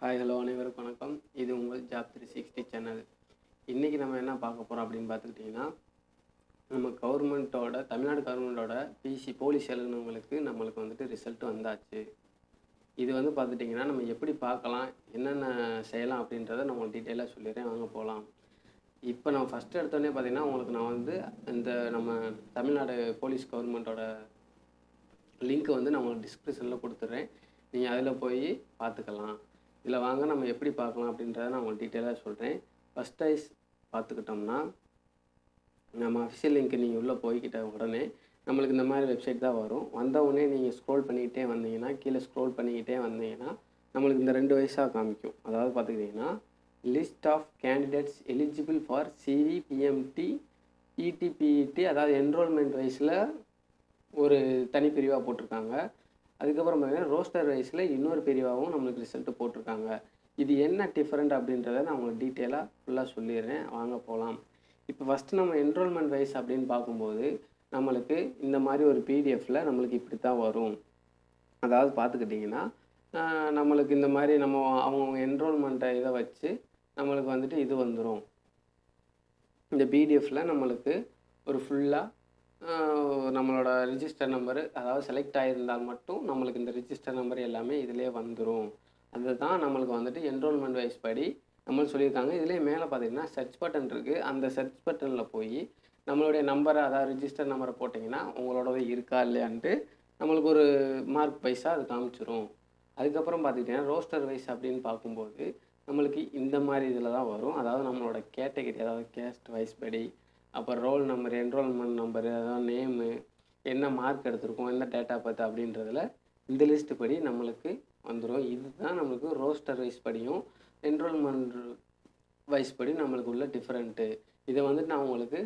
Hi hello அனைவருக்கும் வணக்கம். இது உங்கள் ஜாப் 360 சேனல். இன்றைக்கி நம்ம என்ன பார்க்க போகிறோம் அப்படின்னு பார்த்துக்கிட்டிங்கன்னா, நம்ம தமிழ்நாடு கவர்மெண்ட்டோட பிசி போலீஸ் எழுதினவங்களுக்கு நம்மளுக்கு வந்துட்டு ரிசல்ட் வந்தாச்சு. இது வந்து பார்த்துட்டிங்கன்னா நம்ம எப்படி பார்க்கலாம், என்னென்ன செய்யலாம் அப்படின்றத நான் உங்களுக்கு டீட்டெயிலாக சொல்லிடுறேன். வாங்க போகலாம். இப்போ நம்ம ஃபஸ்ட்டு எடுத்தோடனே பார்த்திங்கன்னா உங்களுக்கு நான் வந்து இந்த நம்ம தமிழ்நாடு போலீஸ் கவர்மெண்ட்டோட லிங்க் வந்து நான் உங்களுக்கு டிஸ்கிரிப்ஷனில் கொடுத்துட்றேன். நீங்கள் அதில் போய் பார்த்துக்கலாம். இதில் வாங்க நம்ம எப்படி பார்க்கலாம் அப்படின்றத நான் உங்களுக்கு டீட்டெயிலாக சொல்கிறேன். ஃபஸ்ட் ஐஸ் பார்த்துக்கிட்டோம்னா, நம்ம அஃபிஷியல் லிங்க் நீங்கள் உள்ளே போய்கிட்ட உடனே நம்மளுக்கு இந்த மாதிரி வெப்சைட் தான் வரும். வந்தவுடனே நீங்கள் ஸ்க்ரோல் பண்ணிக்கிட்டே வந்தீங்கன்னா, கீழே ஸ்க்ரோல் பண்ணிக்கிட்டே வந்தீங்கன்னா நம்மளுக்கு இந்த 2 வயசாக காமிக்கும். அதாவது பார்த்துக்கிட்டிங்கன்னா, list of candidates eligible for CV, PMT, ET PET, அதாவது என்ரோல்மெண்ட் வைஸில் ஒரு தனிப்பிரிவாக போட்டிருக்காங்க. அதுக்கப்புறம் பார்த்தீங்கன்னா ரோஸ்டர் வைஸில் இன்னொரு பிரிவாகவும் நம்மளுக்கு ரிசல்ட்டு போட்டிருக்காங்க. இது என்ன டிஃப்ரெண்ட் அப்படின்றத நான் உங்களுக்கு டீட்டெயிலாக ஃபுல்லாக சொல்லிடுறேன். வாங்க போகலாம். இப்போ ஃபஸ்ட்டு நம்ம என்ரோல்மெண்ட் வைஸ் அப்படின்னு பார்க்கும்போது நம்மளுக்கு இந்த மாதிரி ஒரு பிடிஎஃப்பில் நம்மளுக்கு இப்படி தான் வரும். அதாவது பார்த்துக்கிட்டிங்கன்னா நம்மளுக்கு இந்த மாதிரி நம்ம அவங்க என்ரோல்மெண்ட்டை இதை வச்சு நம்மளுக்கு வந்துட்டு இது வந்துடும். இந்த பிடிஎஃப்பில் நம்மளுக்கு ஒரு ஃபுல்லாக நம்மளோட ரிஜிஸ்டர் நம்பரு, அதாவது செலக்ட் ஆகியிருந்தால் மட்டும் நம்மளுக்கு இந்த ரிஜிஸ்டர் நம்பர் எல்லாமே இதிலே வந்துடும். அதுதான் நம்மளுக்கு வந்துட்டு என்ரோல்மெண்ட் வைஸ் படி நம்மளுக்கு சொல்லியிருக்காங்க. இதிலே மேலே பார்த்தீங்கன்னா சர்ச் பட்டன் இருக்குது. அந்த சர்ச் பட்டனில் போய் நம்மளுடைய நம்பரை, அதாவது ரிஜிஸ்டர் நம்பரை போட்டிங்கன்னா உங்களோடது இருக்கா இல்லையான்ட்டு நம்மளுக்கு ஒரு மார்க் வைஸாக அது காமிச்சிரும். அதுக்கப்புறம் பார்த்துக்கிட்டிங்கன்னா ரோஸ்டர் வைஸ் அப்படின்னு பார்க்கும்போது நம்மளுக்கு இந்த மாதிரி இதில் தான் வரும். அதாவது நம்மளோட கேட்டகரி, அதாவது கேஸ்ட் வைஸ் படி, அப்புறம் ரோல் நம்பர், என்ரோல்மெண்ட் நம்பரு, அதாவது நேமு, என்ன மார்க் எடுத்திருக்கோம், என்ன டேட்டா பர்த் அப்படின்றதில் இந்த லிஸ்ட்டு படி நம்மளுக்கு வந்துடும். இதுதான் நம்மளுக்கு ரோஸ்டர் வைஸ் படியும் என்ரோல்மெண்ட் வைஸ் படி நம்மளுக்கு உள்ள டிஃப்ரெண்ட்டு. இதை வந்துட்டு நான் உங்களுக்கு